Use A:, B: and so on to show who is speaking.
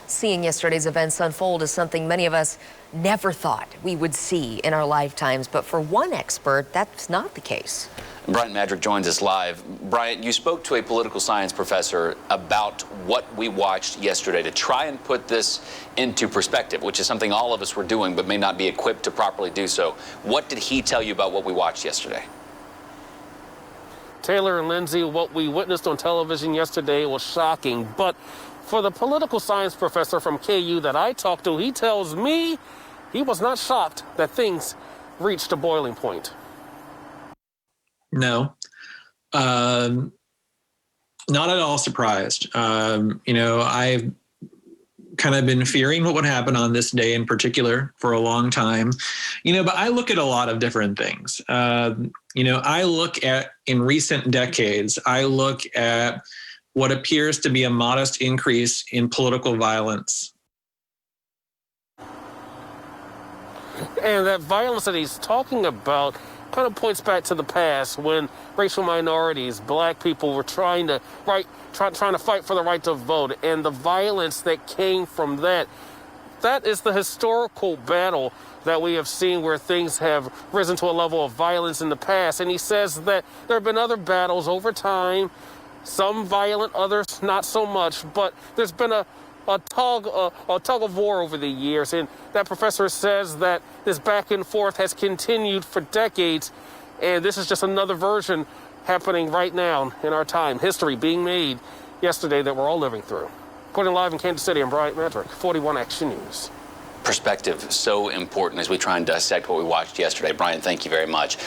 A: Seeing yesterday's events unfold is something many of us never thought we would see in our lifetimes, but for one expert, that's not the case.
B: Bryant Madrick joins us live. Bryant, you spoke to a political science professor about what we watched yesterday to try and put this into perspective, which is something all of us were doing but may not be equipped to properly do so. What did he tell you about what we watched yesterday?
C: Taylor and Lindsay, what we witnessed on television yesterday was shocking, but for the political science professor from KU that I talked to, he tells me he was not shocked that things reached a boiling point.
D: No, not at all surprised. I've kind of been fearing what would happen on this day in particular for a long time, but I look at a lot of different things. I look at, in recent decades, I look at what appears to be a modest increase in political violence.
C: And that violence that he's talking about kind of points back to the past when racial minorities, black people, were trying to fight for the right to vote, and the violence that came from that. That is the historical battle that we have seen where things have risen to a level of violence in the past. And he says that there have been other battles over time, some violent, others not so much, but there's been a tug of war over the years. And that professor says that this back and forth has continued for decades, and this is just another version happening right now in our time. History being made yesterday that we're all living through. Reporting live in Kansas City, I'm Bryant Madrick, 41 Action News.
B: Perspective so important as we try and dissect what we watched yesterday. Bryant, thank you very much.